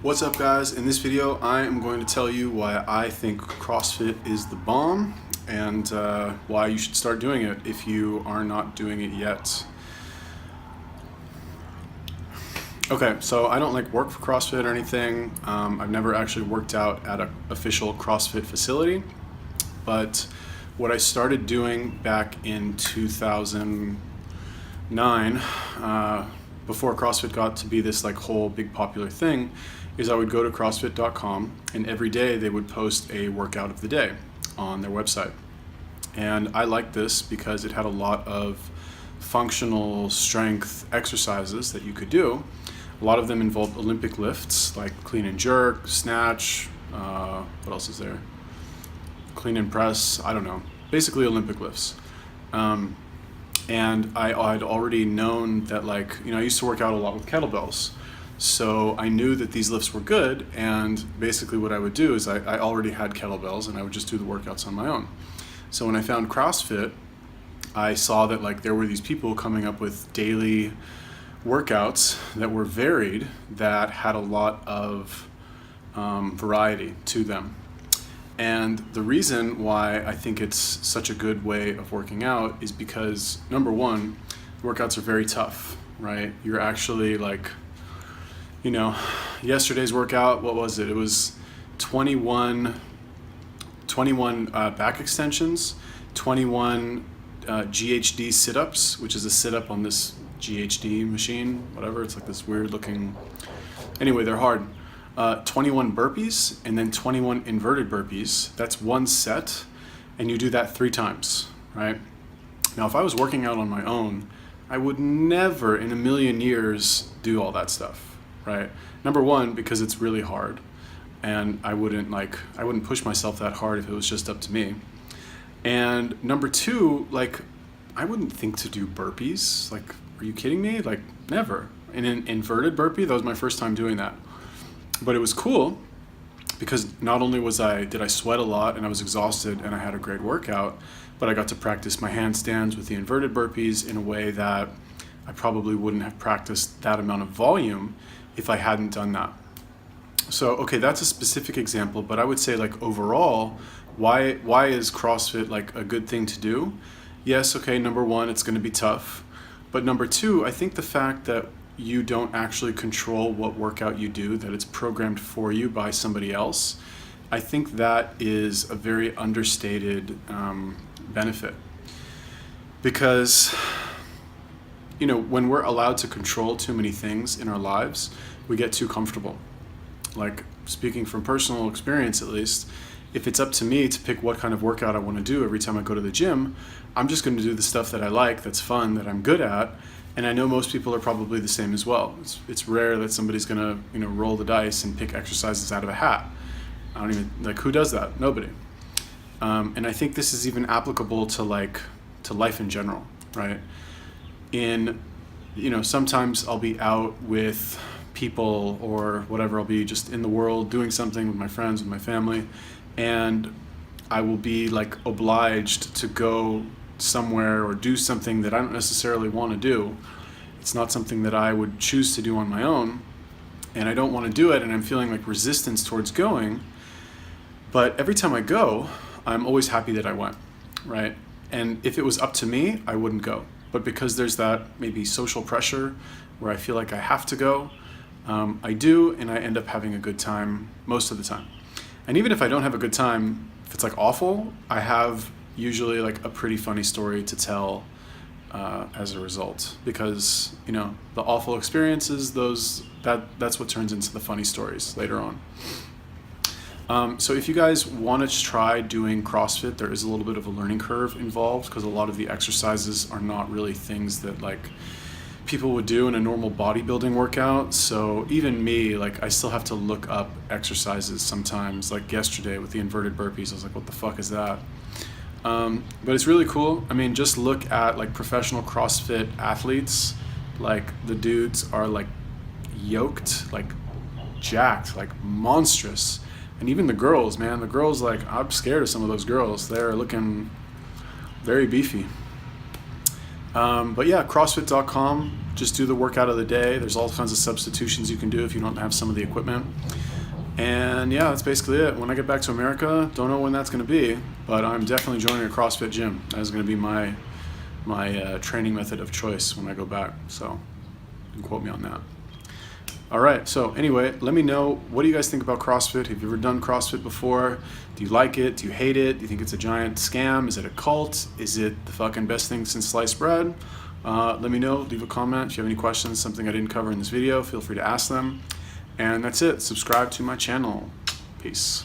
What's up, guys? In this video I am going to tell you why I think CrossFit is the bomb and why you should start doing it if you are not doing it yet. Okay, so I don't work for CrossFit or anything. I've never actually worked out at an official CrossFit facility, but what I started doing back in 2009, before CrossFit got to be this whole big popular thing, is I would go to CrossFit.com and every day they would post a workout of the day on their website. And I liked this because it had a lot of functional strength exercises that you could do. A lot of them involved Olympic lifts like clean and jerk, snatch, what else is there? Clean and press, I don't know. Basically Olympic lifts. And I'd already known that I used to work out a lot with kettlebells. So I knew that these lifts were good, and basically what I would do is I already had kettlebells and I would just do the workouts on my own. So when I found CrossFit, I saw that there were these people coming up with daily workouts that were varied, that had a lot of variety to them. And the reason why I think it's such a good way of working out is because, number one, workouts are very tough, right? You're actually yesterday's workout, what was it? It was 21 back extensions, 21 GHD sit-ups, which is a sit-up on this GHD machine, whatever. It's this weird looking, anyway, they're hard. 21 burpees, and then 21 inverted burpees. That's one set, and you do that 3 times, right? Now, if I was working out on my own, I would never in a million years do all that stuff, right? Number one, because it's really hard, and I wouldn't push myself that hard if it was just up to me. And number two, I wouldn't think to do burpees. Are you kidding me? Never. And an inverted burpee, that was my first time doing that. But it was cool because not only did I sweat a lot and I was exhausted and I had a great workout, but I got to practice my handstands with the inverted burpees in a way that I probably wouldn't have practiced that amount of volume if I hadn't done that. So, okay, that's a specific example, but I would say overall, why is CrossFit a good thing to do? Yes, okay, number one, it's going to be tough. But number two, I think the fact that you don't actually control what workout you do, that it's programmed for you by somebody else, I think that is a very understated benefit. Because, when we're allowed to control too many things in our lives, we get too comfortable. Speaking from personal experience at least, if it's up to me to pick what kind of workout I want to do every time I go to the gym, I'm just going to do the stuff that I like, that's fun, that I'm good at. And I know most people are probably the same as well. It's rare that somebody's gonna roll the dice and pick exercises out of a hat. I don't even who does that? Nobody. And I think this is even applicable to life in general, right? Sometimes I'll be out with people or whatever. I'll be just in the world doing something with my friends, with my family, and I will be obliged to go somewhere or do something that I don't necessarily want to do. It's not something that I would choose to do on my own, and I don't want to do it, and I'm feeling resistance towards going. But every time I go, I'm always happy that I went, right? And if it was up to me, I wouldn't go. But because there's that maybe social pressure where I feel like I have to go, I do, and I end up having a good time most of the time. And even if I don't have a good time, if it's awful, I have usually a pretty funny story to tell as a result, because the awful experiences, that's what turns into the funny stories later on. So if you guys want to try doing CrossFit, there is a little bit of a learning curve involved, because a lot of the exercises are not really things that people would do in a normal bodybuilding workout. So even me, I still have to look up exercises sometimes. Yesterday with the inverted burpees, I was what the fuck is that? But it's really cool. I mean, just look at professional CrossFit athletes. The dudes are yoked, jacked, monstrous. And even the girls, man, I'm scared of some of those girls. They're looking very beefy. But yeah, CrossFit.com. Just do the workout of the day. There's all kinds of substitutions you can do if you don't have some of the equipment. And yeah, that's basically it. When I get back to America, don't know when that's going to be, but I'm definitely joining a CrossFit gym. That is going to be my training method of choice when I go back. So you can quote me on that. All right. So anyway, let me know, what do you guys think about CrossFit? Have you ever done CrossFit before? Do you like it? Do you hate it? Do you think it's a giant scam? Is it a cult? Is it the fucking best thing since sliced bread? Let me know. Leave a comment. If you have any questions, something I didn't cover in this video, feel free to ask them. And that's it. Subscribe to my channel. Peace.